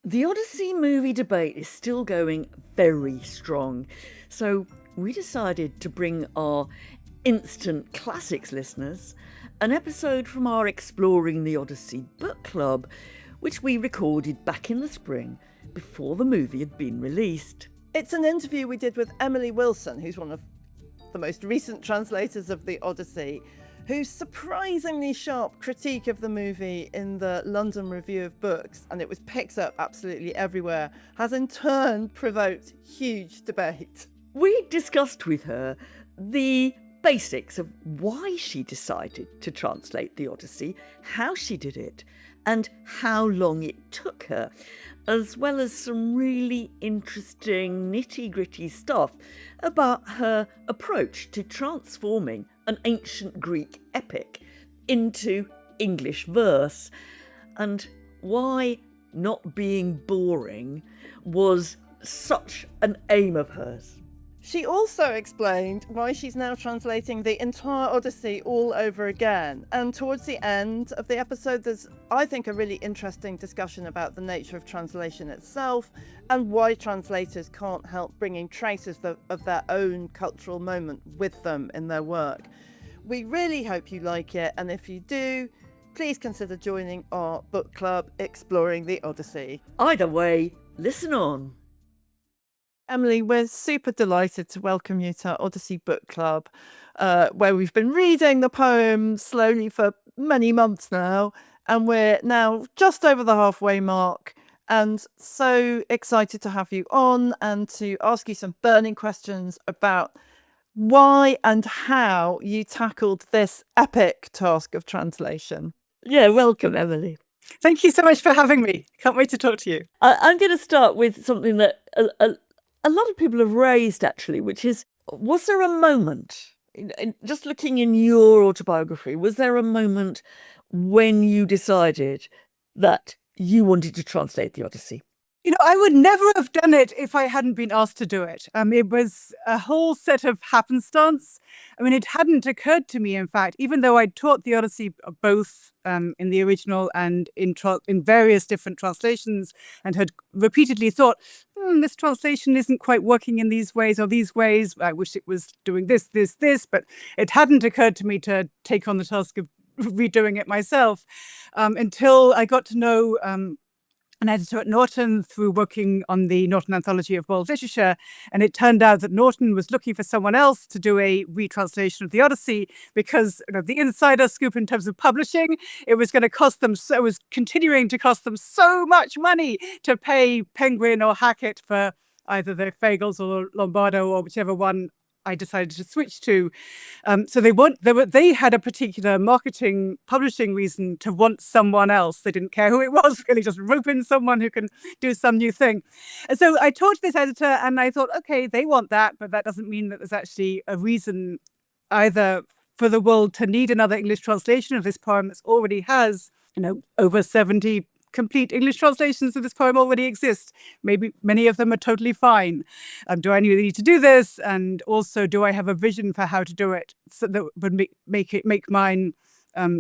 The Odyssey movie debate is still going very strong, so we decided to bring our instant classics listeners an episode from our Exploring the Odyssey book club, which we recorded back in the spring before the movie had been released. It's an interview we did with Emily Wilson, who's one of the most recent translators of the Odyssey, whose surprisingly sharp critique of the movie in the London Review of Books, and it was picked up absolutely everywhere, has in turn provoked huge debate. We discussed with her the basics of why she decided to translate the Odyssey, how she did it, and how long it took her, as well as some really interesting nitty-gritty stuff about her approach to transforming an ancient Greek epic into English verse, and why not being boring was such an aim of hers. She also explained why she's now translating the entire Odyssey all over again. And towards the end of the episode, there's, I think, a really interesting discussion about the nature of translation itself and why translators can't help bringing traces of their own cultural moment with them in their work. We really hope you like it, and if you do, please consider joining our book club, Exploring the Odyssey. Either way, listen on. Emily, we're super delighted to welcome you to our Odyssey Book Club, where we've been reading the poem slowly for many months now, and we're now just over the halfway mark, and so excited to have you on and to ask you some burning questions about why and how you tackled this epic task of translation. Yeah, welcome, Emily. Thank you so much for having me. Can't wait to talk to you. I'm going to start with something that a lot of people have raised, actually, which is, was there a moment, just looking in your autobiography, was there a moment when you decided that you wanted to translate the Odyssey? You know, I would never have done it if I hadn't been asked to do it. It was a whole set of happenstance. I mean, it hadn't occurred to me, in fact, even though I'd taught the Odyssey both in the original and in various different translations, and had repeatedly thought, this translation isn't quite working in these ways or these ways. I wish it was doing this, but it hadn't occurred to me to take on the task of redoing it myself until I got to know an editor at Norton through working on the Norton Anthology of World Literature. And it turned out that Norton was looking for someone else to do a retranslation of the Odyssey because, you know, the insider scoop in terms of publishing, it was going to cost them, so it was continuing to cost them so much money to pay Penguin or Hackett for either the Fagles or Lombardo or whichever one I decided to switch to. So they had a particular marketing publishing reason to want someone else. They didn't care who it was, really just rope in someone who can do some new thing. And so I talked to this editor and I thought, okay, they want that, but that doesn't mean that there's actually a reason either for the world to need another English translation of this poem that already has, over 70 complete English translations of this poem already exist. Maybe many of them are totally fine. Do I really need to do this? And also, do I have a vision for how to do it so that would make mine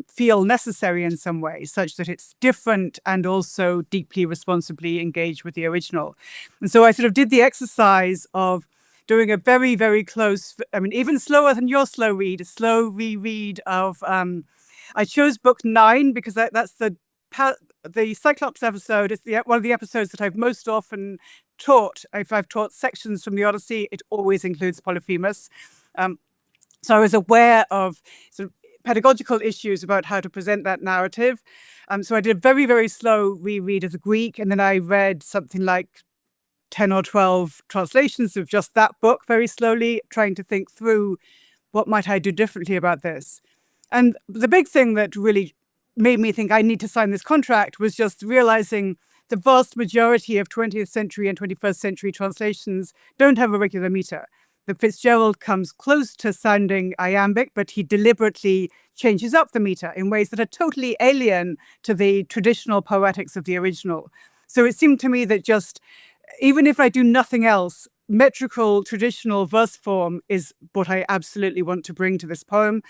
feel necessary in some way, such that it's different and also deeply responsibly engaged with the original? And so I sort of did the exercise of doing a very, very close, even slower than your slow read, a slow reread of, I chose book 9 because that's the Cyclops episode is one of the episodes that I've most often taught. If I've taught sections from the Odyssey, it always includes Polyphemus. So I was aware of sort of pedagogical issues about how to present that narrative. So I did a very, very slow reread of the Greek, and then I read something like 10 or 12 translations of just that book very slowly, trying to think through what might I do differently about this. And the big thing that really made me think I need to sign this contract was just realizing the vast majority of 20th century and 21st century translations don't have a regular meter. The Fitzgerald comes close to sounding iambic, but he deliberately changes up the meter in ways that are totally alien to the traditional poetics of the original. So it seemed to me that just, even if I do nothing else, metrical traditional verse form is what I absolutely want to bring to this poem,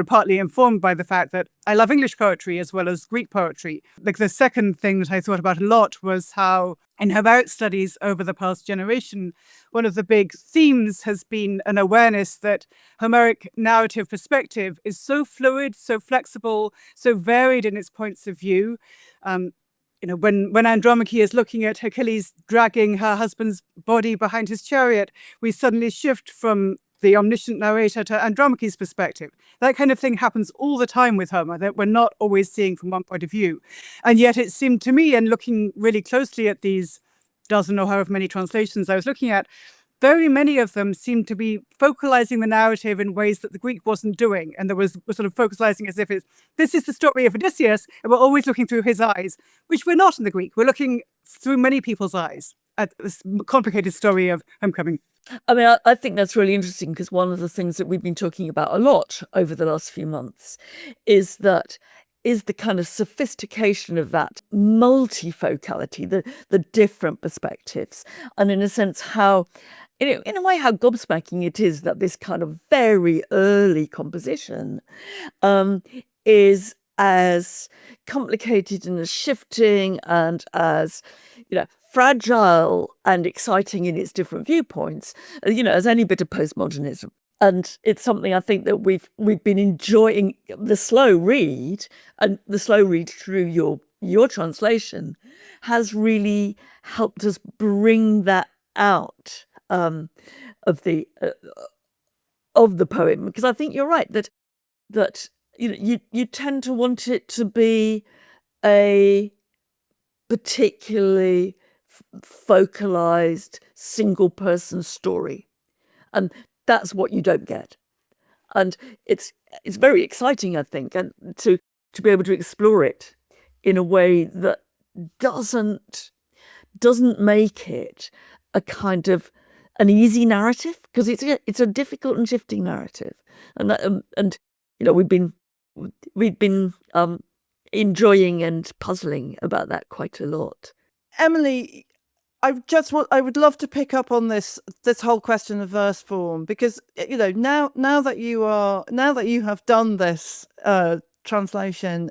partly informed by the fact that I love English poetry as well as Greek poetry. Like the second thing that I thought about a lot was how in Homeric studies over the past generation, one of the big themes has been an awareness that Homeric narrative perspective is so fluid, so flexible, so varied in its points of view. When Andromache is looking at Achilles dragging her husband's body behind his chariot, we suddenly shift from the omniscient narrator to Andromache's perspective. That kind of thing happens all the time with Homer, that we're not always seeing from one point of view. And yet it seemed to me, and looking really closely at these dozen or however many translations I was looking at, very many of them seemed to be focalizing the narrative in ways that the Greek wasn't doing. And there was sort of focalizing as if this is the story of Odysseus, and we're always looking through his eyes, which we're not in the Greek. We're looking through many people's eyes at this complicated story of homecoming. I mean, I think that's really interesting because one of the things that we've been talking about a lot over the last few months is the kind of sophistication of that multifocality, the different perspectives, and in a sense how, in a way, how gobsmacking it is that this kind of very early composition is as complicated and as shifting and as, fragile and exciting in its different viewpoints, as any bit of postmodernism. And it's something I think that we've been enjoying. The slow read through your translation has really helped us bring that out of the poem, because I think you're right that you tend to want it to be a particularly focalized single person story, and that's what you don't get. And it's very exciting, I think, and to be able to explore it in a way that doesn't make it a kind of an easy narrative, because it's a difficult and shifting narrative, and we've been enjoying and puzzling about that quite a lot. Emily, I would love to pick up on this whole question of verse form, because now that you have done this translation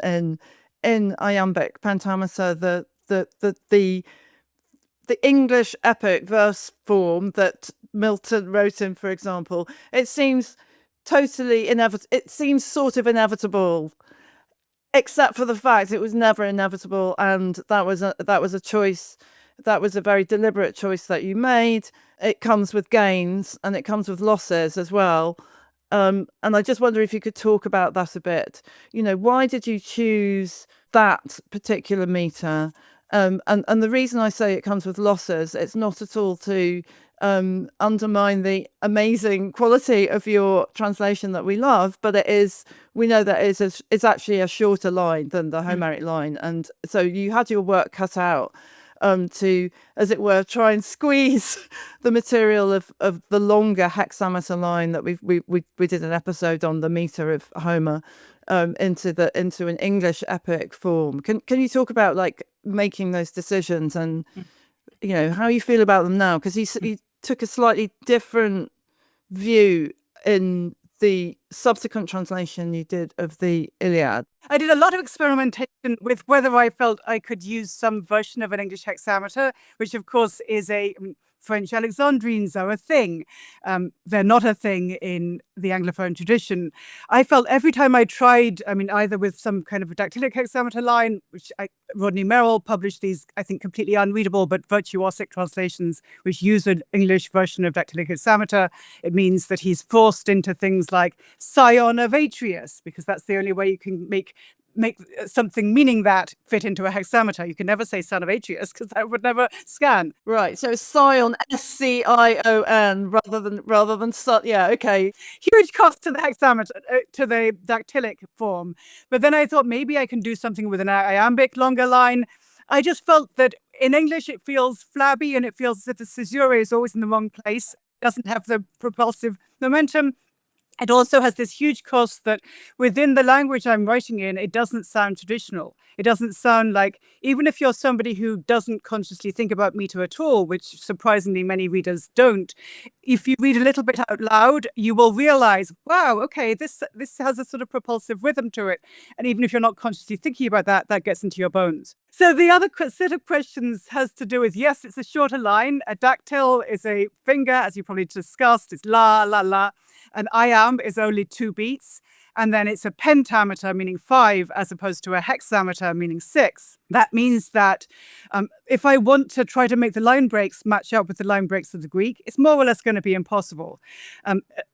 in iambic pentameter, the English epic verse form that Milton wrote in, for example, it seems totally inevitable. It seems sort of inevitable, except for the fact it was never inevitable, and that was a choice. That was a very deliberate choice that you made. It comes with gains and it comes with losses as well. And I just wonder if you could talk about that a bit. Why did you choose that particular meter? And the reason I say it comes with losses, it's not at all to undermine the amazing quality of your translation that we love, but we know that it's actually a shorter line than the Homeric line, and so you had your work cut out to, as it were, try and squeeze the material of the longer hexameter line that we did an episode on, the meter of Homer, into an English epic form. Can you talk about like making those decisions and how you feel about them now? Because he took a slightly different view in the subsequent translation you did of the Iliad. I did a lot of experimentation with whether I felt I could use some version of an English hexameter, which of course is French Alexandrines are a thing. They're not a thing in the Anglophone tradition. I felt every time I tried, either with some kind of a dactylic hexameter line, which Rodney Merrill published these, I think, completely unreadable but virtuosic translations, which use an English version of dactylic hexameter. It means that he's forced into things like scion of Atreus, because that's the only way you can make something meaning that fit into a hexameter. You can never say son of Atreus because that would never scan. Right. So scion, SCION, rather than son. Yeah. Okay. Huge cost to the hexameter, to the dactylic form. But then I thought maybe I can do something with an iambic longer line. I just felt that in English it feels flabby and it feels as if the caesura is always in the wrong place. It doesn't have the propulsive momentum. It also has this huge cost that within the language I'm writing in, it doesn't sound traditional. It doesn't sound like, even if you're somebody who doesn't consciously think about meter at all, which surprisingly many readers don't, if you read a little bit out loud, you will realize, wow, okay, this has a sort of propulsive rhythm to it. And even if you're not consciously thinking about that, that gets into your bones. So the other set of questions has to do with, yes, it's a shorter line. A dactyl is a finger, as you probably discussed, it's la, la, la. An iamb is only 2 beats, and then it's a pentameter, meaning 5, as opposed to a hexameter, meaning 6. That means that if I want to try to make the line breaks match up with the line breaks of the Greek, it's more or less going to be impossible,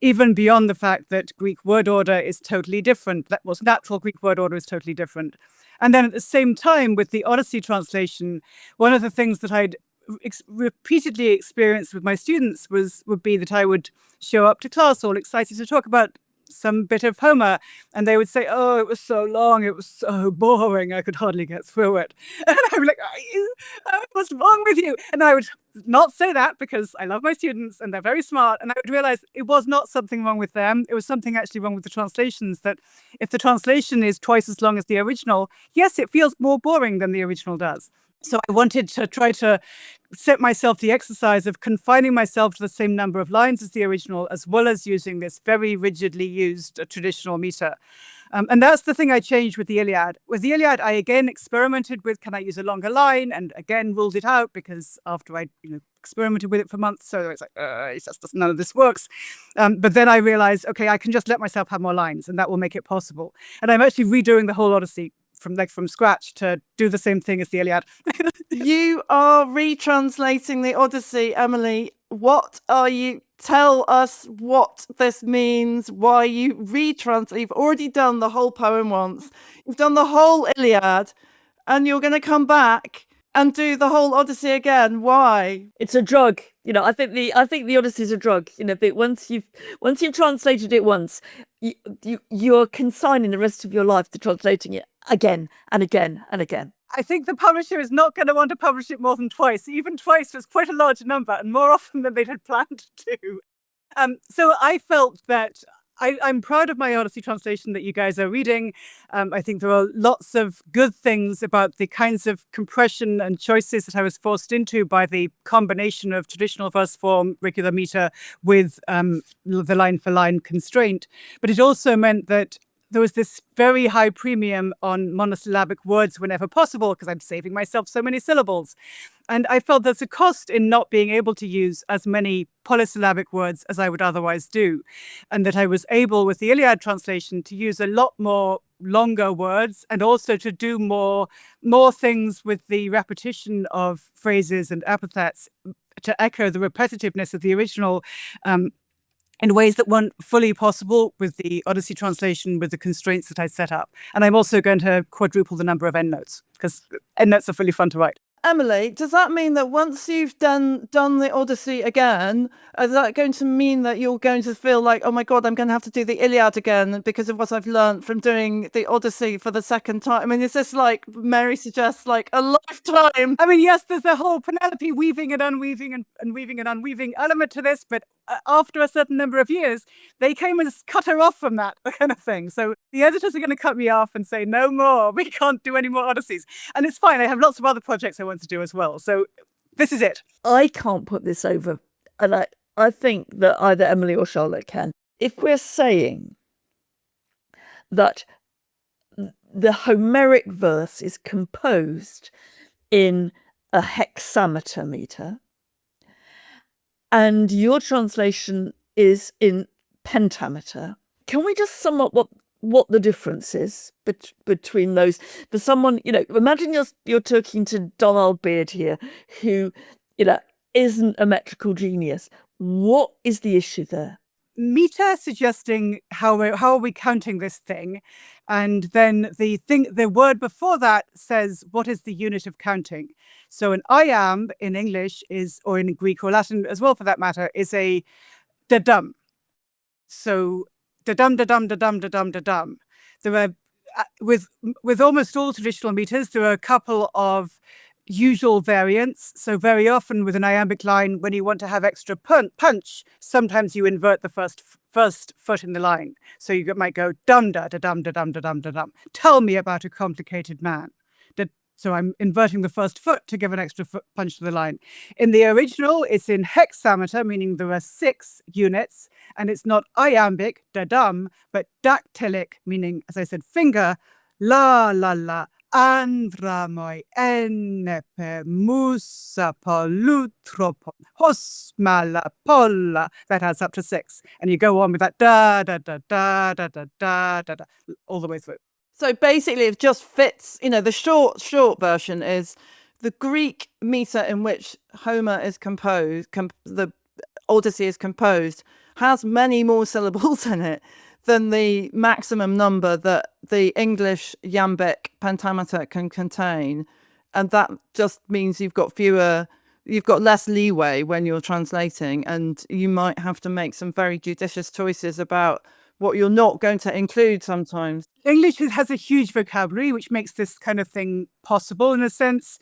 even beyond the fact that Greek word order is totally different. That was natural Greek word order is totally different. And then at the same time, with the Odyssey translation, one of the things that I'd repeatedly experienced with my students would be that I would show up to class all excited to talk about some bit of Homer, and they would say, "Oh, it was so long, it was so boring, I could hardly get through it." And I would be like, "What's wrong with you?" And I would not say that, because I love my students and they're very smart, and I would realize it was not something wrong with them, it was something actually wrong with the translations, that if the translation is twice as long as the original, yes, it feels more boring than the original does. So I wanted to try to set myself the exercise of confining myself to the same number of lines as the original, as well as using this very rigidly used traditional meter. And that's the thing I changed with the Iliad. With the Iliad, I again experimented with, can I use a longer line? And again, ruled it out, because after I experimented with it for months, so I was like, it's just none of this works. But then I realized, okay, I can just let myself have more lines, and that will make it possible. And I'm actually redoing the whole Odyssey from scratch to do the same thing as the Iliad. You are retranslating the Odyssey, Emily. Tell us what this means, why you retranslate. You've already done the whole poem once. You've done the whole Iliad, and you're going to come back and do the whole Odyssey again. Why? It's a drug. I think the Odyssey is a drug. That once you've translated it once, you're consigning the rest of your life to translating it again and again and again. I think the publisher is not going to want to publish it more than twice. Even twice was quite a large number, and more often than they had planned to. So I felt that I'm proud of my Odyssey translation that you guys are reading. I think there are lots of good things about the kinds of compression and choices that I was forced into by the combination of traditional verse form, regular meter, with the line for line constraint. But it also meant that there was this very high premium on monosyllabic words whenever possible, because I'm saving myself so many syllables. And I felt there's a cost in not being able to use as many polysyllabic words as I would otherwise do. And that I was able, with the Iliad translation, to use a lot more longer words, and also to do more things with the repetition of phrases and epithets to echo the repetitiveness of the original, in ways that weren't fully possible with the Odyssey translation, with the constraints that I set up. And I'm also going to quadruple the number of endnotes, because endnotes are really fun to write. Emily, does that mean that once you've done the Odyssey again, is that going to mean that you're going to feel like, oh my God, I'm going to have to do the Iliad again because of what I've learned from doing the Odyssey for the second time? I mean, is this, like Mary suggests, like a lifetime? I mean, yes, there's a whole Penelope weaving and unweaving and weaving and unweaving element to this, but after a certain number of years, they came and cut her off from that kind of thing. So the editors are going to cut me off and say, no more, we can't do any more Odysseys. And it's fine, I have lots of other projects I want to do as well. So this is it. I can't put this over. And I think that either Emily or Charlotte can. If we're saying that the Homeric verse is composed in a hexameter meter, and your translation is in pentameter, can we just sum up what the difference is between those? For someone, imagine you're talking to Donald Beard here, who, isn't a metrical genius. What is the issue there? Meter suggesting how are we counting this thing, and then the word before that says what is the unit of counting. So an iamb in English is, or in Greek or Latin as well for that matter, is a da-dum. So da-dum, da-dum, da-dum, da-dum, da-dum. There are with almost all traditional meters, there are a couple of usual variants. So very often with an iambic line, when you want to have extra punch, sometimes you invert the first foot in the line. So you might go dum da da dum da dum da dum da dum. Tell me about a complicated man. So I'm inverting the first foot to give an extra punch to the line. In the original, it's in hexameter, meaning there are 6 units, and it's not iambic, da-dum, but dactylic, meaning, as I said, finger, la, la, la, andramoi, enepe, musa, polutropon, hosmala, polla. That adds up to 6. And you go on with that da, da, da, da, da, da, da, da, da, all the way through. So basically, it just fits, the short version is the Greek meter in which Homer is composed, the Odyssey is composed, has many more syllables in it than the maximum number that the English iambic pentameter can contain. And that just means you've got less leeway when you're translating, and you might have to make some very judicious choices about what you're not going to include sometimes. English has a huge vocabulary, which makes this kind of thing possible in a sense.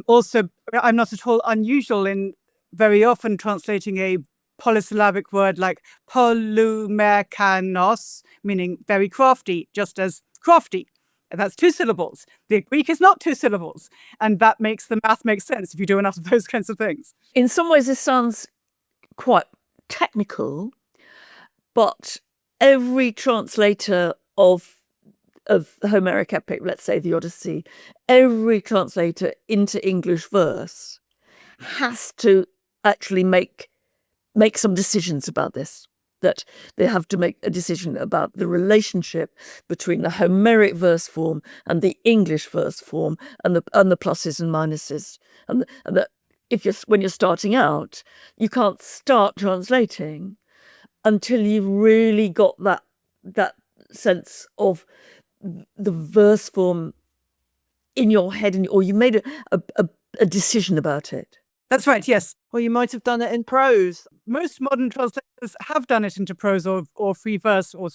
Also, I'm not at all unusual in very often translating a polysyllabic word like polumekanos, meaning very crafty, just as crafty. And that's 2 syllables. The Greek is not 2 syllables. And that makes the math make sense if you do enough of those kinds of things. In some ways, this sounds quite technical, but every translator of the Homeric epic, let's say the Odyssey, every translator into English verse has to actually make some decisions about this. That they have to make a decision about the relationship between the Homeric verse form and the English verse form, and the pluses and minuses, and that when you're starting out, you can't start translating until you've really got that sense of the verse form in your head, or you made a decision about it. That's right, yes. Or you might have done it in prose. Most modern translators have done it into prose or free verse, or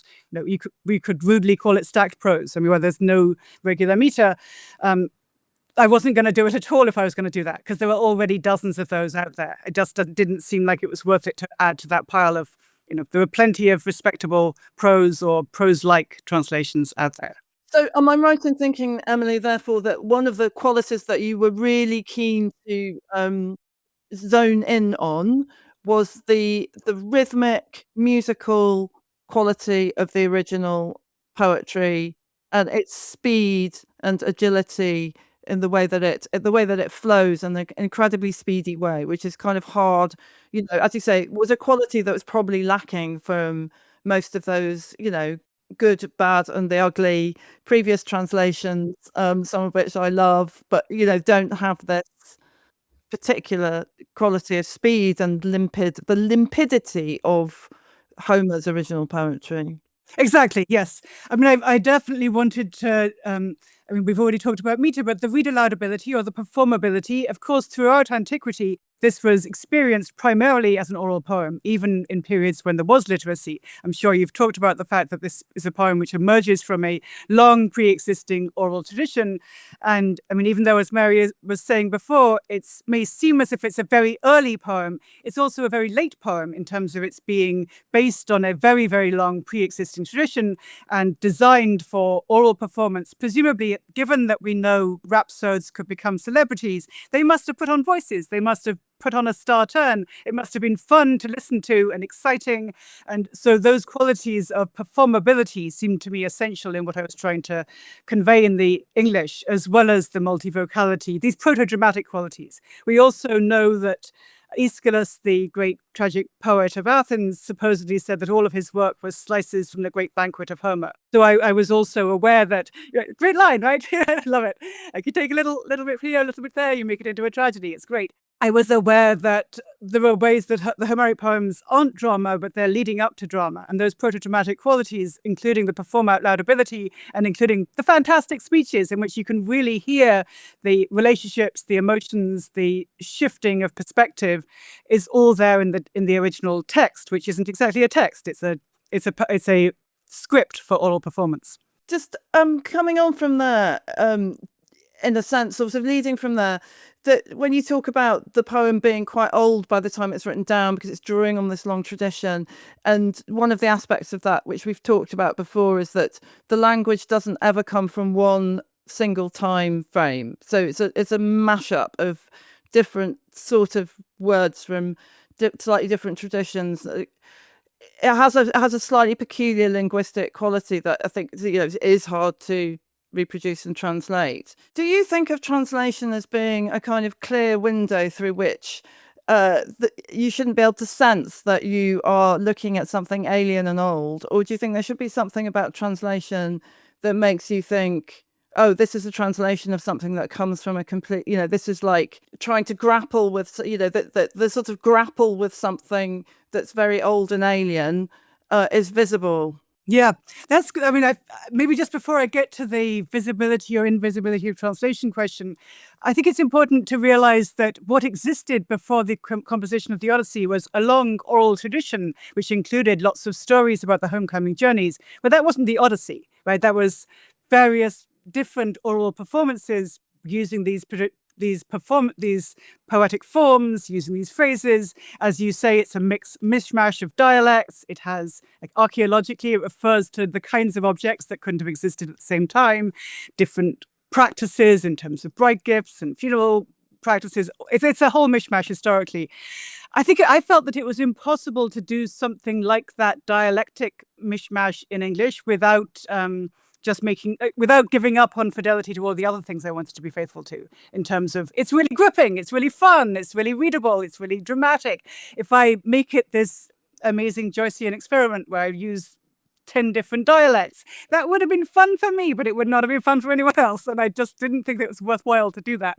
we could rudely call it stacked prose. I mean, where there's no regular meter. I wasn't going to do it at all if I was going to do that, because there were already dozens of those out there. It just didn't seem like it was worth it to add to that pile of, there were plenty of respectable prose or prose-like translations out there. So am I right in thinking, Emily, therefore, that one of the qualities that you were really keen to zone in on was the rhythmic, musical quality of the original poetry and its speed and agility in the way that it flows in an incredibly speedy way, which is kind of hard, as you say, was a quality that was probably lacking from most of those, good, bad, and the ugly previous translations, some of which I love, but don't have this particular quality of speed and the limpidity of Homer's original poetry. Exactly, yes. I mean, I definitely wanted to, we've already talked about meter, but the read aloud ability or the performability, of course, throughout antiquity, this was experienced primarily as an oral poem, even in periods when there was literacy. I'm sure you've talked about the fact that this is a poem which emerges from a long pre-existing oral tradition. And I mean, even though, as Mary was saying before, it may seem as if it's a very early poem, it's also a very late poem in terms of its being based on a very, very long pre-existing tradition and designed for oral performance. Presumably, given that we know rhapsodes could become celebrities, they must have put on voices. They must have put on a star turn. It must have been fun to listen to and exciting. And so those qualities of performability seem to me essential in what I was trying to convey in the English, as well as the multivocality, these proto-dramatic qualities. We also know that Aeschylus, the great tragic poet of Athens, supposedly said that all of his work was slices from the great banquet of Homer. So I was also aware that, great line, right? I love it. Like you take a little bit here, a little bit there, you make it into a tragedy. It's great. I was aware that there are ways that the Homeric poems aren't drama, but they're leading up to drama. And those proto-dramatic qualities, including the perform out loud ability and including the fantastic speeches in which you can really hear the relationships, the emotions, the shifting of perspective, is all there in the original text, which isn't exactly a text. It's a script for oral performance. Just coming on from there, in a sense, sort of leading from there, that when you talk about the poem being quite old by the time it's written down because it's drawing on this long tradition, and one of the aspects of that, which we've talked about before, is that the language doesn't ever come from one single time frame. So it's a mashup of different sort of words from slightly different traditions. It has a slightly peculiar linguistic quality that I think is hard to reproduce and translate. Do you think of translation as being a kind of clear window through which you shouldn't be able to sense that you are looking at something alien and old? Or do you think there should be something about translation that makes you think, oh, this is a translation of something that comes from a complete, this is like trying to grapple with, the sort of grapple with something that's very old and alien is visible? Yeah, that's good. I mean, maybe just before I get to the visibility or invisibility of translation question, I think it's important to realize that what existed before the composition of the Odyssey was a long oral tradition, which included lots of stories about the homecoming journeys. But that wasn't the Odyssey, right? That was various different oral performances using these poetic forms, using these phrases. As you say, it's a mishmash of dialects. It has, like, archaeologically, it refers to the kinds of objects that couldn't have existed at the same time, different practices in terms of bride gifts and funeral practices. It's a whole mishmash historically. I felt that it was impossible to do something like that dialectic mishmash in English without without giving up on fidelity to all the other things I wanted to be faithful to, in terms of it's really gripping, it's really fun, it's really readable, it's really dramatic. If I make it this amazing Joycean experiment where I use 10 different dialects, that would have been fun for me, but it would not have been fun for anyone else. And I just didn't think it was worthwhile to do that.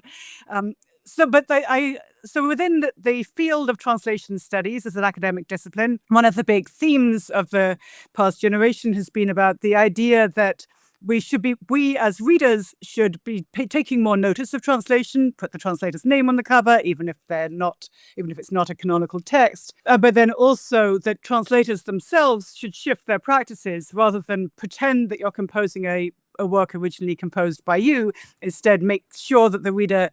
So within the field of translation studies as an academic discipline, one of the big themes of the past generation has been about the idea that we as readers should be taking more notice of translation, put the translator's name on the cover, even if it's not a canonical text. But then also that translators themselves should shift their practices rather than pretend that you're composing a work originally composed by you. Instead, make sure that the reader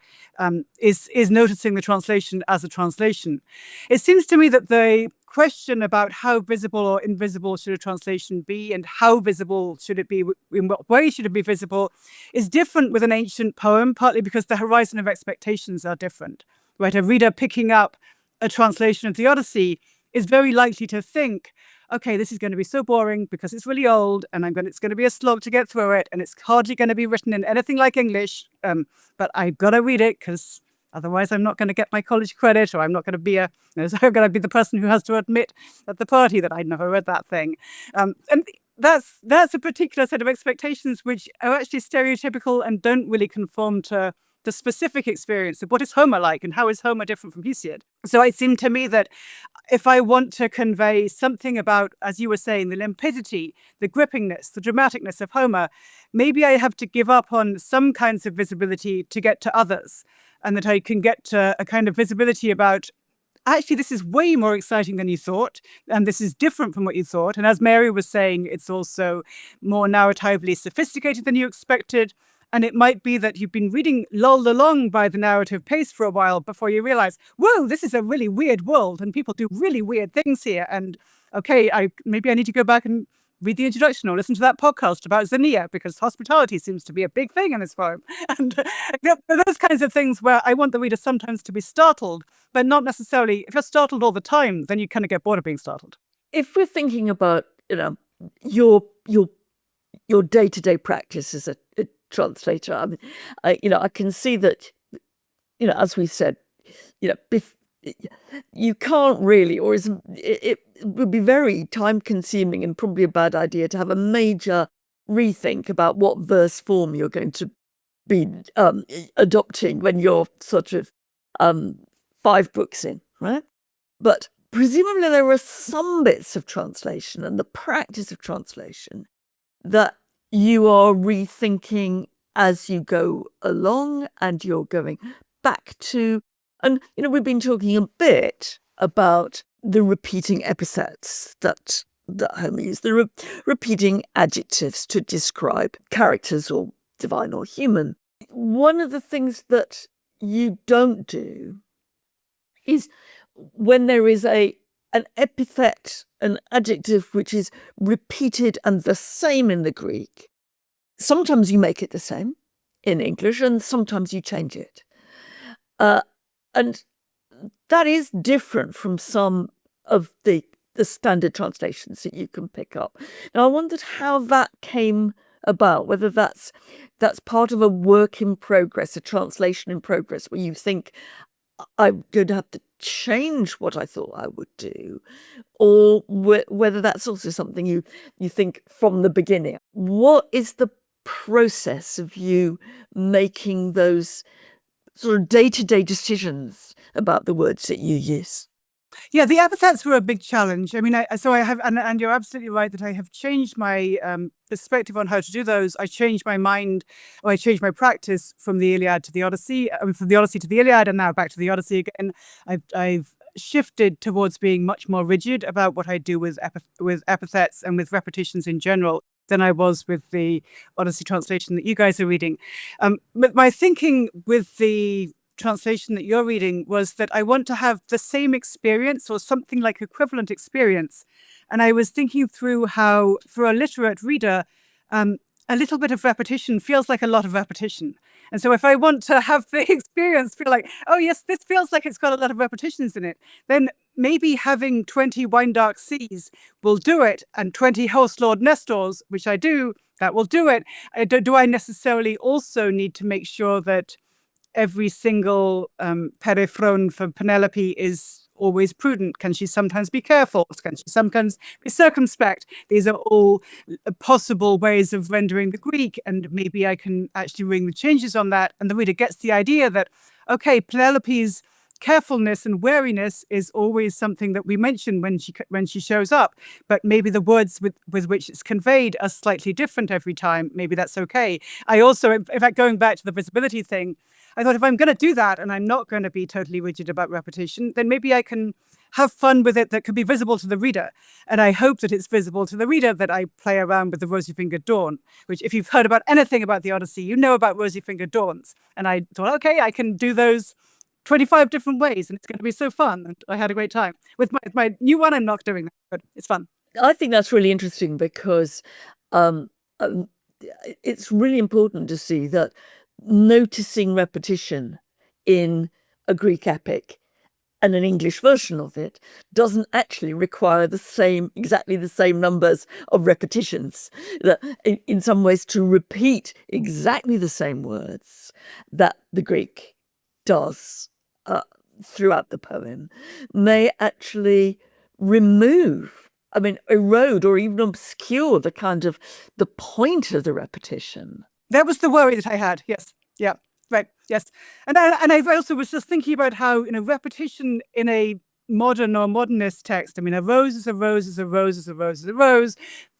is noticing the translation as a translation. It seems to me that the question about how visible or invisible should a translation be and how visible should it be, in what way should it be visible, is different with an ancient poem, partly because the horizon of expectations are different. Right? A reader picking up a translation of the Odyssey is very likely to think, okay, this is going to be so boring because it's really old and it's going to be a slog to get through it, and it's hardly going to be written in anything like English, but I've got to read it because otherwise I'm not going to get my college credit, or I'm not going to be I'm going to be the person who has to admit at the party that I'd never read that thing. And that's a particular set of expectations which are actually stereotypical and don't really conform to the specific experience of what is Homer like and how is Homer different from Hesiod. So it seemed to me that if I want to convey something about, as you were saying, the limpidity, the grippingness, the dramaticness of Homer, maybe I have to give up on some kinds of visibility to get to others, and that I can get to a kind of visibility about, actually, this is way more exciting than you thought, and this is different from what you thought. And as Mary was saying, it's also more narratively sophisticated than you expected. And it might be that you've been reading lulled along by the narrative pace for a while before you realize, whoa, this is a really weird world and people do really weird things here. And okay, maybe I need to go back and read the introduction or listen to that podcast about Xenia, because hospitality seems to be a big thing in this poem. And those kinds of things where I want the reader sometimes to be startled, but not necessarily, if you're startled all the time, then you kind of get bored of being startled. If we're thinking about, your day-to-day practice as a translator, I mean, I can see that, as we said, you can't really, or it would be very time-consuming and probably a bad idea to have a major rethink about what verse form you're going to be adopting when you're sort of 5 books in, right? But presumably there are some bits of translation and the practice of translation that you are rethinking as you go along, and you're going back to, and we've been talking a bit about the repeating epithets that Homer used, the repeating adjectives to describe characters, or divine or human. one of the things that you don't do is when there is an epithet, an adjective which is repeated and the same in the Greek. Sometimes you make it the same in English and sometimes you change it. And that is different from some of the standard translations that you can pick up. Now, I wondered how that came about, whether that's part of a work in progress, a translation in progress, where you think, I'm going to have to change what I thought I would do, or whether that's also something you think from the beginning. What is the process of you making those sort of day-to-day decisions about the words that you use? Yeah, the epithets were a big challenge. I mean, I have, and you're absolutely right that I have changed my perspective on how to do those. I changed my mind, or I changed my practice from the Iliad to the Odyssey, from the Odyssey to the Iliad, and now back to the Odyssey again. I've shifted towards being much more rigid about what I do with epithets and with repetitions in general than I was with the Odyssey translation that you guys are reading. But my thinking with the translation that you're reading was that I want to have the same experience or something like equivalent experience. And I was thinking through how, for a literate reader, a little bit of repetition feels like a lot of repetition. And so if I want to have the experience feel like, oh yes, this feels like it's got a lot of repetitions in it, then maybe having 20 wine dark seas will do it, and 20 host lord Nestors, which I do, that will do it. Do I necessarily also need to make sure that every single periphrone for Penelope is always prudent? Can she sometimes be careful? Can she sometimes be circumspect? These are all possible ways of rendering the Greek, and maybe I can actually ring the changes on that, and the reader gets the idea that, okay, Penelope's carefulness and wariness is always something that we mention when she shows up, but maybe the words with which it's conveyed are slightly different every time. Maybe that's okay. I also, in fact, going back to the visibility thing, I thought if I'm going to do that and I'm not going to be totally rigid about repetition, then maybe I can have fun with it that could be visible to the reader. And I hope that it's visible to the reader that I play around with the rosy-fingered dawn, which if you've heard about anything about the Odyssey, you know about rosy-fingered dawns. And I thought, okay, I can do those 25 different ways and it's going to be so fun. And I had a great time. With my new one, I'm not doing that, but it's fun. I think that's really interesting because it's really important to see that noticing repetition in a Greek epic and an English version of it doesn't actually require exactly the same numbers of repetitions. That in some ways, to repeat exactly the same words that the Greek does throughout the poem may actually erode or even obscure the point of the repetition. That was the worry that I had. Yes. Yeah. Right. Yes. And I also was just thinking about how, repetition in a modern or modernist text, a rose is a rose is a rose is a rose is a rose.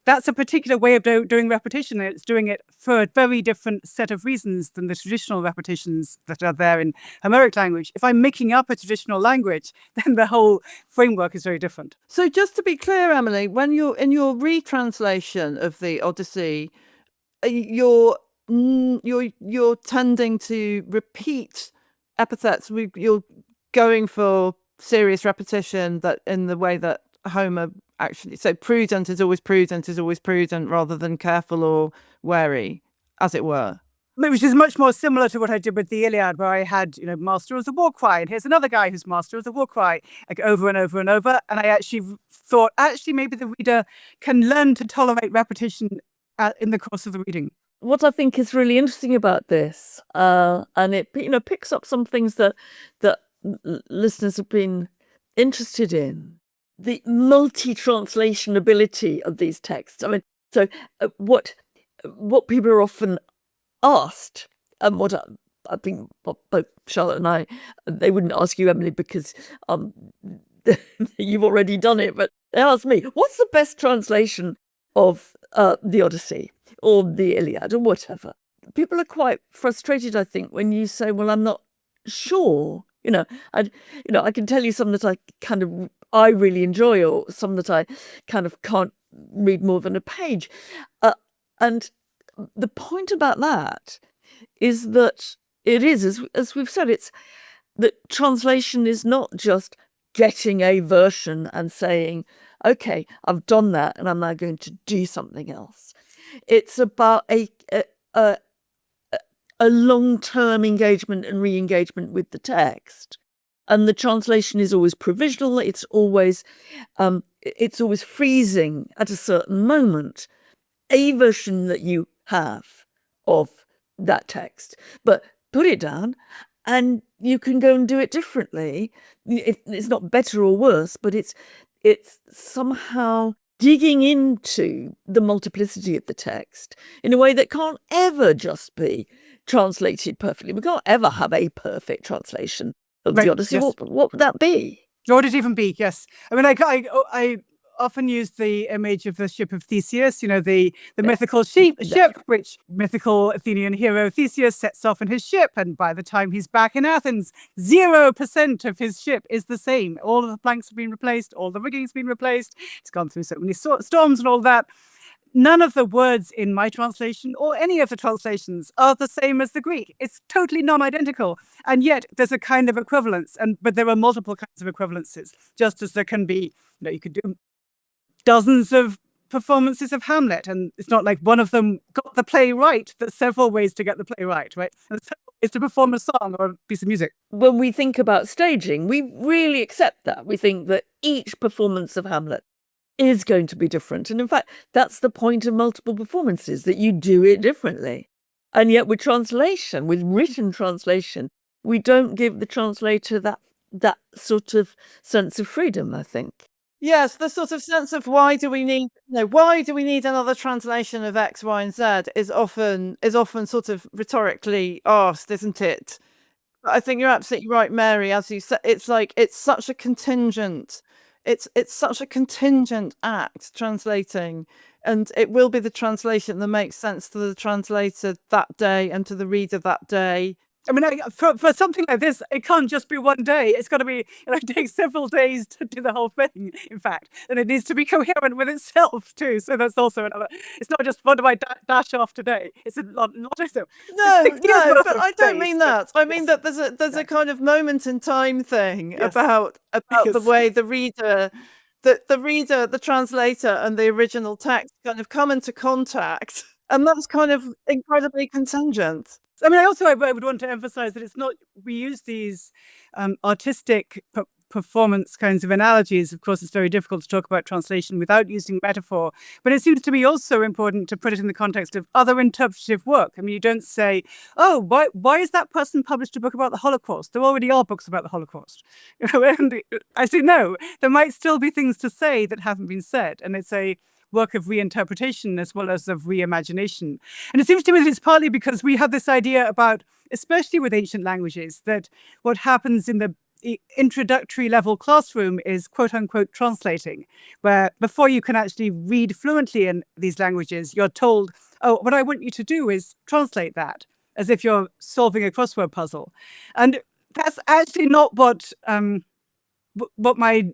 That's a particular way of doing repetition. It's doing it for a very different set of reasons than the traditional repetitions that are there in Homeric language. If I'm making up a traditional language, then the whole framework is very different. So just to be clear, Emily, when you're in your retranslation of the Odyssey, you're tending to repeat epithets. You're going for serious repetition that in the way that Homer actually. So prudent is always prudent rather than careful or wary, as it were. Which is much more similar to what I did with the Iliad, where I had, master of the war cry, and here's another guy who's master of the war cry, like over and over and over. And I actually thought, maybe the reader can learn to tolerate repetition in the course of the reading. What I think is really interesting about this, and it picks up some things that listeners have been interested in, the multi-translation ability of these texts. So what people are often asked, and what I think both Charlotte and I, they wouldn't ask you, Emily, because you've already done it, but they asked me, what's the best translation of the Odyssey or the Iliad or whatever? People are quite frustrated, I think, when you say, well, I'm not sure. I can tell you some that I really enjoy, or some that I kind of can't read more than a page. And the point about that is that it is, as we've said, it's that translation is not just getting a version and saying, okay, I've done that and I'm now going to do something else. It's about a long-term engagement and re-engagement with the text. And the translation is always provisional. It's always freezing at a certain moment, a version that you have of that text. But put it down and you can go and do it differently. It's not better or worse, but it's somehow digging into the multiplicity of the text in a way that can't ever just be translated perfectly. We can't ever have a perfect translation of the Odyssey. Yes. What would that be? What would it even be? Yes. I mean, I often use the image of the ship of Theseus, the mythical ship, which mythical Athenian hero Theseus sets off in his ship. And by the time he's back in Athens, 0% of his ship is the same. All of the planks have been replaced. All the rigging's been replaced. It's gone through so many storms and all that. None of the words in my translation or any of the translations are the same as the Greek. It's totally non-identical. And yet there's a kind of equivalence. But there are multiple kinds of equivalences, just as there can be, you could do dozens of performances of Hamlet. And it's not like one of them got the play right. There's several ways to get the play right? And several ways to perform a song or a piece of music. When we think about staging, we really accept that. We think that each performance of Hamlet is going to be different. And in fact, that's the point of multiple performances, that you do it differently. And yet with translation, with written translation, we don't give the translator that sort of sense of freedom, I think. Yes, the sort of sense of why do we need another translation of X, Y, and Z is often sort of rhetorically asked, isn't it? But I think you're absolutely right, Mary. As you said, it's such a contingent. It's such a contingent act translating, and it will be the translation that makes sense to the translator that day and to the reader that day. I mean, for something like this, it can't just be one day. It's got to be, it takes several days to do the whole thing, in fact. And it needs to be coherent with itself, too. So that's also another, it's not just, what do I dash off today? It's a lot, not so. No, but I don't mean that. I mean that there's a kind of moment in time thing about the way the reader, the translator and the original text kind of come into contact. And that's kind of incredibly contingent. I mean, I would want to emphasize that it's not, we use these artistic performance kinds of analogies. Of course, it's very difficult to talk about translation without using metaphor, but it seems to me also important to put it in the context of other interpretive work. I mean, you don't say, oh, why is that person published a book about the Holocaust? There already are books about the Holocaust. And I say, no, there might still be things to say that haven't been said. And it's a work of reinterpretation as well as of reimagination. And it seems to me that it's partly because we have this idea about, especially with ancient languages, that what happens in the introductory level classroom is quote unquote translating, where before you can actually read fluently in these languages, you're told, oh, what I want you to do is translate that, as if you're solving a crossword puzzle. And that's actually not what my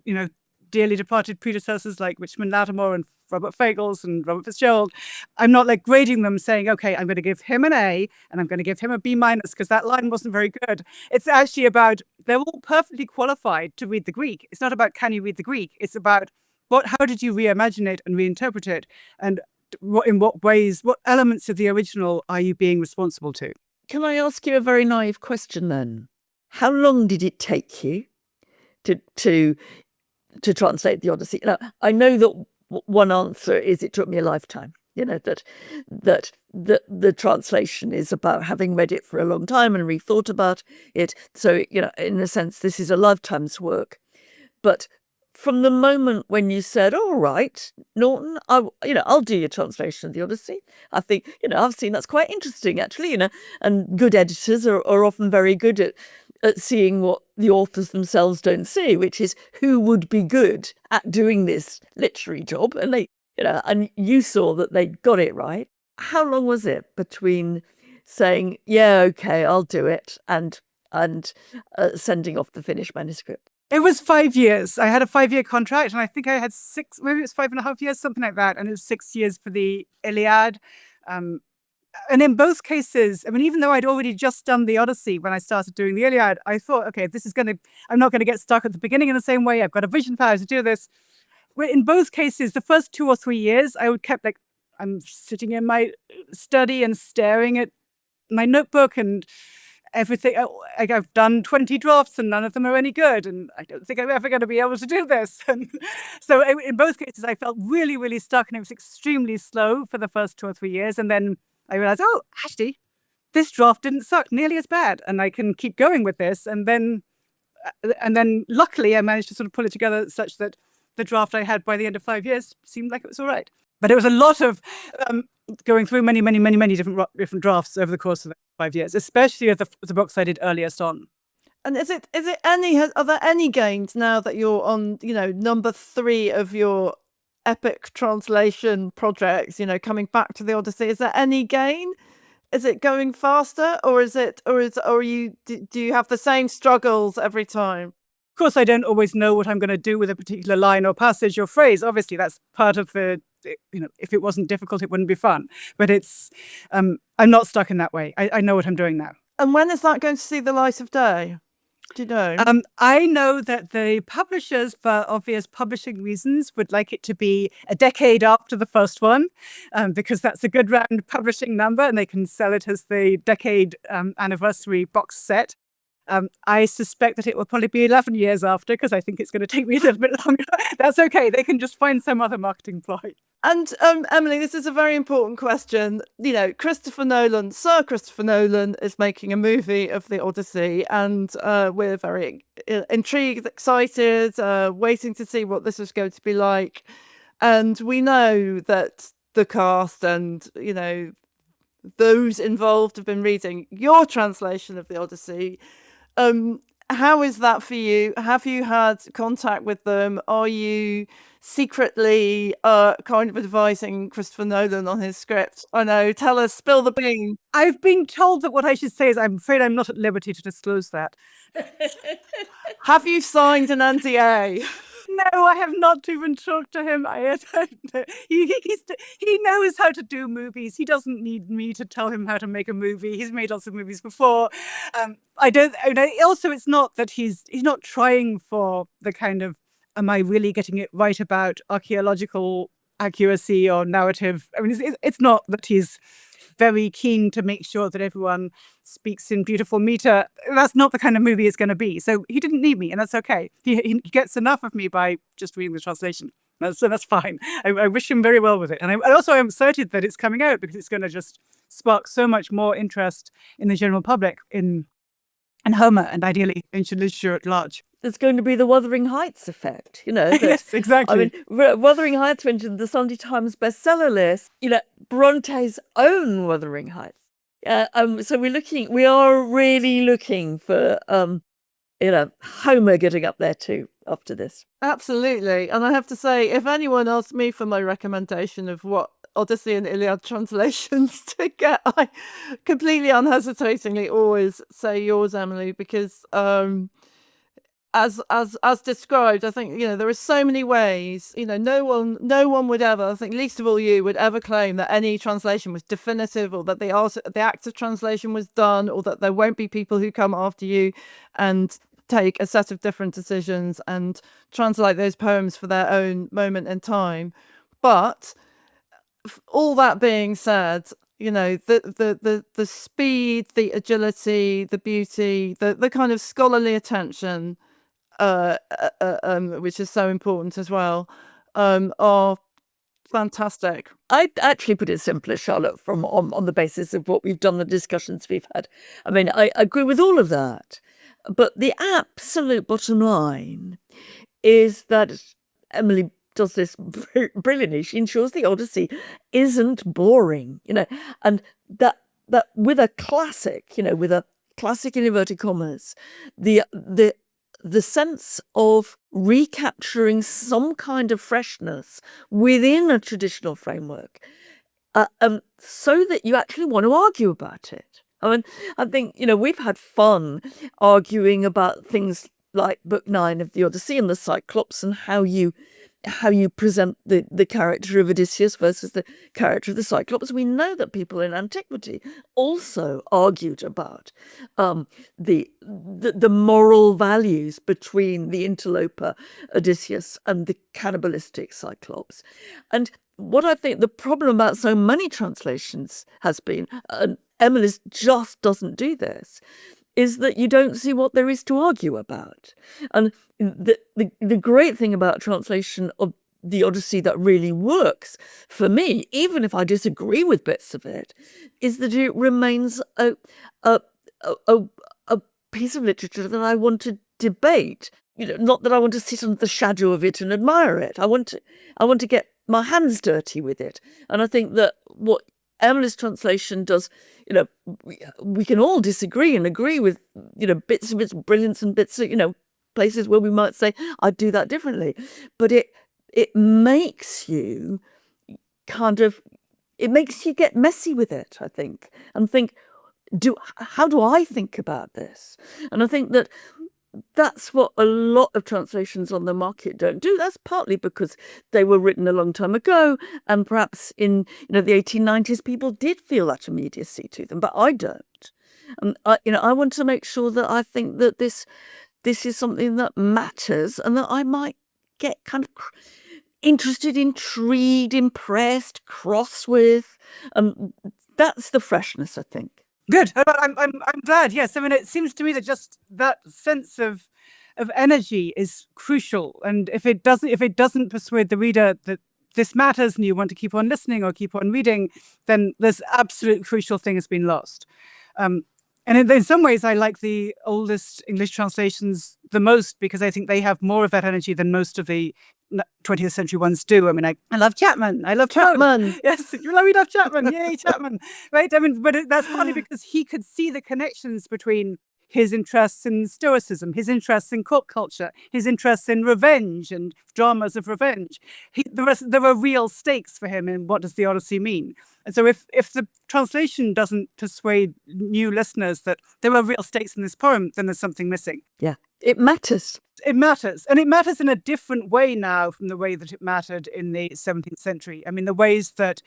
dearly departed predecessors like Richmond, Lattimore and Robert Fagles and Robert Fitzgerald, I'm not like grading them saying, okay, I'm going to give him an A and I'm going to give him a B- because that line wasn't very good. It's actually about, they're all perfectly qualified to read the Greek. It's not about can you read the Greek? It's about how did you reimagine it and reinterpret it? And in what ways, what elements of the original are you being responsible to? Can I ask you a very naive question then? How long did it take you to translate the Odyssey? Now, I know that one answer is it took me a lifetime. That the translation is about having read it for a long time and rethought about it. So, in a sense, this is a lifetime's work. But from the moment when you said, all right, Norton, I'll do your translation of the Odyssey. I think, I've seen that's quite interesting, actually, and good editors are often very good at seeing what the authors themselves don't see, which is who would be good at doing this literary job. And they, and you saw that they got it right. How long was it between saying, yeah, okay, I'll do it, and sending off the finished manuscript? It was 5 years. I had a 5-year contract, and I think I had 6, maybe it was 5.5 years, something like that. And it was 6 years for the Iliad. And in both cases, I mean, even though I'd already just done the Odyssey when I started doing the Iliad, I thought, okay, I'm not going to get stuck at the beginning in the same way. I've got a vision power to do this. Where in both cases, the first 2 or 3 years, I'm sitting in my study and staring at my notebook and everything. I've done 20 drafts and none of them are any good. And I don't think I'm ever going to be able to do this. And so in both cases, I felt really, really stuck, and it was extremely slow for the first 2 or 3 years. And then I realized, oh, actually, this draft didn't suck nearly as bad, and I can keep going with this. And then luckily, I managed to sort of pull it together such that the draft I had by the end of 5 years seemed like it was all right. But it was a lot of going through many, many, many, many different drafts over the course of the 5 years, especially of the books I did earliest on. And are there any gains now that you're on, number 3 of your epic translation projects, coming back to the Odyssey? Is there any gain? Is it going faster, or do you have the same struggles every time? Of course, I don't always know what I'm going to do with a particular line or passage or phrase. Obviously, that's part of if it wasn't difficult, it wouldn't be fun. But I'm not stuck in that way. I know what I'm doing now. And when is that going to see the light of day? Do you know? I know that the publishers, for obvious publishing reasons, would like it to be a decade after the first one, because that's a good round publishing number, and they can sell it as the decade anniversary box set. I suspect that it will probably be 11 years after, because I think it's going to take me a little bit longer. That's okay. They can just find some other marketing ploy. And Emily, this is a very important question. Sir Christopher Nolan is making a movie of the Odyssey, and we're very intrigued, excited, waiting to see what this is going to be like. And we know that the cast and, those involved have been reading your translation of the Odyssey. How is that for you? Have you had contact with them? Are you secretly kind of advising Christopher Nolan on his script? I know. Tell us, spill the beans. I've been told that what I should say is I'm afraid I'm not at liberty to disclose that. Have you signed an NDA? No, I have not even talked to him. He knows how to do movies. He doesn't need me to tell him how to make a movie. He's made lots of movies before. Also, it's not that he's not trying for the kind of, am I really getting it right about archaeological accuracy or narrative? I mean, it's not that he's very keen to make sure that everyone speaks in beautiful meter. That's not the kind of movie it's going to be. So he didn't need me, and that's okay. He gets enough of me by just reading the translation. So that's fine. I wish him very well with it. And I also am excited that it's coming out, because it's going to just spark so much more interest in the general public in Homer, and ideally ancient literature at large. There's going to be the Wuthering Heights effect, Yes, exactly. I mean, Wuthering Heights went into the Sunday Times bestseller list. Bronte's own Wuthering Heights. So we are really looking for, Homer getting up there too after this. Absolutely. And I have to say, if anyone asked me for my recommendation of what Odyssey and Iliad translations to get, I completely unhesitatingly always say yours, Emily, because as described, I think there are so many ways. No one would ever, I think least of all you, would ever claim that any translation was definitive, or that the act of translation was done, or that there won't be people who come after you and take a set of different decisions and translate those poems for their own moment in time. But all that being said, the speed, the agility, the beauty, the kind of scholarly attention, which is so important as well, are fantastic. I'd actually put it simpler, Charlotte, on the basis of what we've done, the discussions we've had. I mean, I agree with all of that, but the absolute bottom line is that Emily does this brilliantly. She ensures the Odyssey isn't boring, and that with a classic, with a classic in inverted commas, the sense of recapturing some kind of freshness within a traditional framework, so that you actually want to argue about it. I mean, I think, we've had fun arguing about things like Book 9 of the Odyssey and the Cyclops, and how you present the character of Odysseus versus the character of the Cyclops. We know that people in antiquity also argued about the moral values between the interloper Odysseus and the cannibalistic Cyclops. And what I think the problem about so many translations has been, and Emily's just doesn't do this, is that you don't see what there is to argue about. And the great thing about translation of the Odyssey that really works for me, even if I disagree with bits of it, is that it remains a piece of literature that I want to debate. Not that I want to sit under the shadow of it and admire it. I want to get my hands dirty with it. And I think that what Emily's translation does, we can all disagree and agree with, bits of its brilliance and bits of, places where we might say, I'd do that differently. But it makes you it makes you get messy with it, I think, and think, how do I think about this? And I think that's what a lot of translations on the market don't do. That's partly because they were written a long time ago, and perhaps in the 1890s people did feel that immediacy to them, but I don't. And I want to make sure that I think that this is something that matters, and that I might get kind of interested, intrigued, impressed, cross with. That's the freshness, I think. Good. I'm glad. Yes. I mean, it seems to me that just that sense of energy is crucial, and if it doesn't persuade the reader that this matters and you want to keep on listening or keep on reading, then this absolute crucial thing has been lost. And in some ways, I like the oldest English translations the most, because I think they have more of that energy than most of the 20th century ones do. I mean, I love Chapman. I love Chapman. Yes, we love Chapman. Yay, Chapman. Right? I mean, but that's partly because he could see the connections between his interests in Stoicism, his interests in court culture, his interests in revenge and dramas of revenge. There were real stakes for him in what does the Odyssey mean. And so if the translation doesn't persuade new listeners that there are real stakes in this poem, then there's something missing. Yeah, it matters. It matters. And it matters in a different way now from the way that it mattered in the 17th century. I mean, the ways that,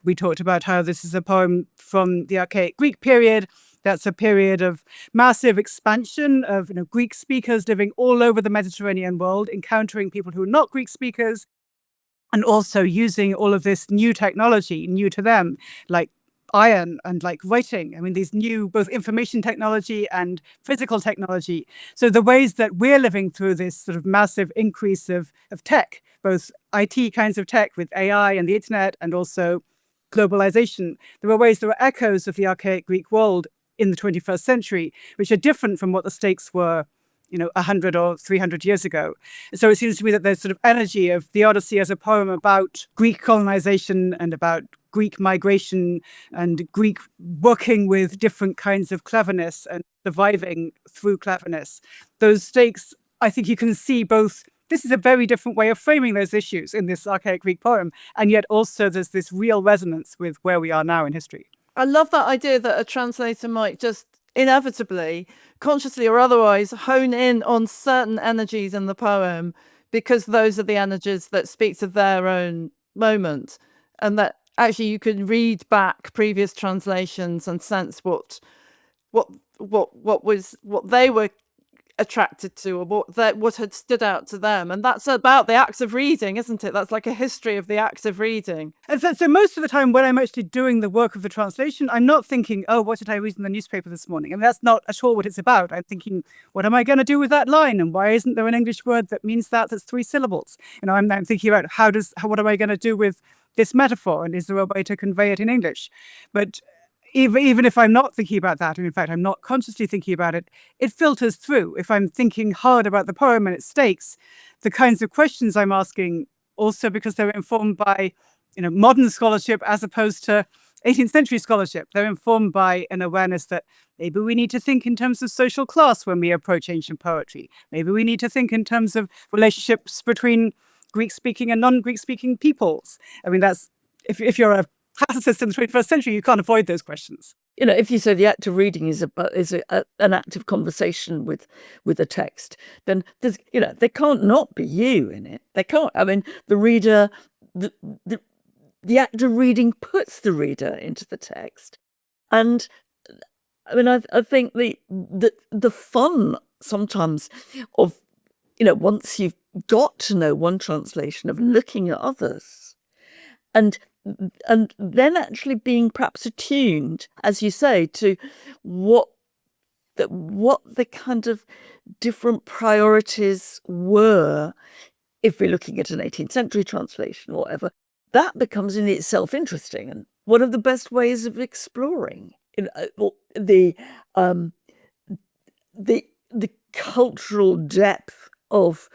we talked about how this is a poem from the archaic Greek period. That's a period of massive expansion of Greek speakers living all over the Mediterranean world, encountering people who are not Greek speakers, and also using all of this new technology, new to them, like iron and like writing. I mean, these new both information technology and physical technology. So the ways that we're living through this sort of massive increase of tech, both IT kinds of tech with AI and the internet, and also globalization. There are echoes of the archaic Greek world in the 21st century, which are different from what the stakes were, 100 or 300 years ago. So it seems to me that there's sort of energy of the Odyssey as a poem about Greek colonization and about Greek migration and Greek working with different kinds of cleverness and surviving through cleverness. Those stakes, I think you can see both. This is a very different way of framing those issues in this archaic Greek poem, and yet also there's this real resonance with where we are now in history. I love that idea that a translator might just inevitably, consciously or otherwise, hone in on certain energies in the poem, because those are the energies that speak to their own moment, and that actually you can read back previous translations and sense what they were attracted to, or what had stood out to them. And that's about the act of reading, isn't it? That's like a history of the act of reading. And so most of the time when I'm actually doing the work of the translation, I'm not thinking, oh, what did I read in the newspaper this morning? I mean, that's not at all what it's about. I'm thinking, what am I going to do with that line? And why isn't there an English word that means that's 3 syllables? I'm thinking about what am I going to do with this metaphor? And is there a way to convey it in English? But even if I'm not thinking about that, and in fact, I'm not consciously thinking about it, it filters through. If I'm thinking hard about the poem and its stakes, the kinds of questions I'm asking, also because they're informed by, modern scholarship as opposed to 18th century scholarship, they're informed by an awareness that maybe we need to think in terms of social class when we approach ancient poetry. Maybe we need to think in terms of relationships between Greek-speaking and non-Greek-speaking peoples. I mean, that's if you're a classicist in the 21st century, you can't avoid those questions. if you say the act of reading is an act of conversation with a text, then there's, there can't not be you in it. They can't. I mean, the reader, the act of reading puts the reader into the text, and I mean, I think the fun sometimes of, once you've got to know one translation, of looking at others, and then actually being perhaps attuned, as you say, to what the kind of different priorities were. If we're looking at an 18th century translation or whatever, that becomes in itself interesting, and one of the best ways of exploring the cultural depth of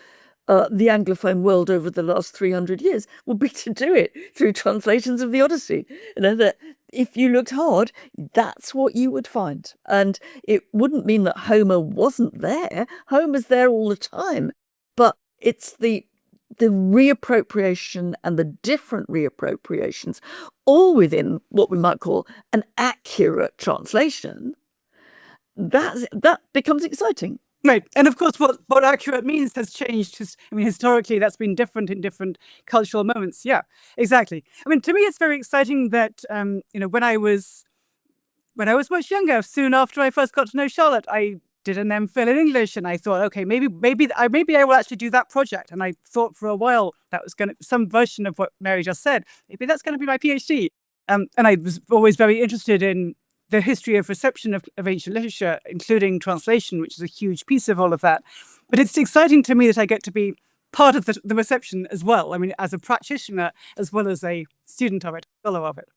the Anglophone world over the last 300 years would be to do it through translations of the Odyssey. That if you looked hard, that's what you would find. And it wouldn't mean that Homer wasn't there. Homer's there all the time. But it's the reappropriation and the different reappropriations, all within what we might call an accurate translation, that becomes exciting. Right. And of course, what accurate means has changed. I mean, historically, that's been different in different cultural moments. Yeah, exactly. I mean, to me, it's very exciting that, when I was much younger, soon after I first got to know Charlotte, I did an MPhil in English, and I thought, okay, maybe I will actually do that project. And I thought for a while that was going to some version of what Mary just said. Maybe that's going to be my PhD. And I was always very interested in the history of reception of ancient literature, including translation, which is a huge piece of all of that. But it's exciting to me that I get to be part of the reception as well. I mean, as a practitioner, as well as a student of it, fellow of it.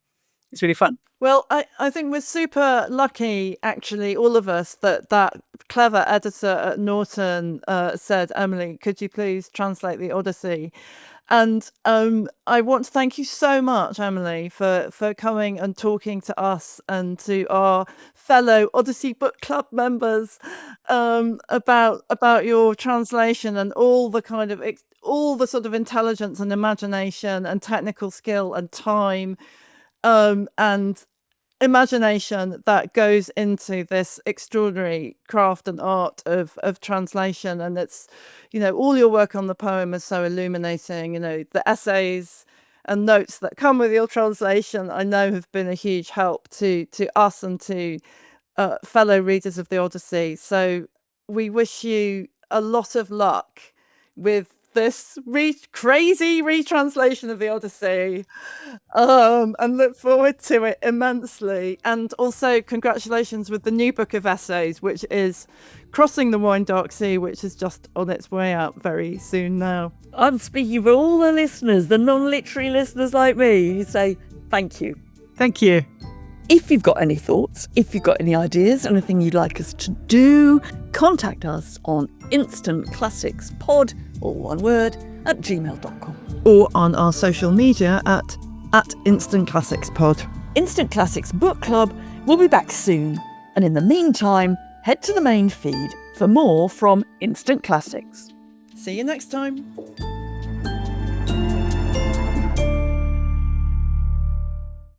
It's really fun. Well, I think we're super lucky, actually, all of us, that clever editor at Norton said, Emily, could you please translate the Odyssey? And I want to thank you so much, Emily, for coming and talking to us and to our fellow Odyssey Book Club members about your translation and all the kind of all the sort of intelligence and imagination and technical skill and time and imagination that goes into this extraordinary craft and art of translation. And it's, all your work on the poem is so illuminating. The essays and notes that come with your translation, I know, have been a huge help to us and to fellow readers of the Odyssey. So we wish you a lot of luck with this crazy retranslation of the Odyssey, and look forward to it immensely. And also congratulations with the new book of essays, which is Crossing the Wine Dark Sea, which is just on its way out very soon now. I'm speaking for all the listeners, the non-literary listeners like me, who say thank you. Thank you. If you've got any thoughts, if you've got any ideas, anything you'd like us to do, contact us on instantclassicspod, all one word, at gmail.com. Or on our social media at Instant Classics Pod. Instant Classics Book Club will be back soon. And in the meantime, head to the main feed for more from Instant Classics. See you next time.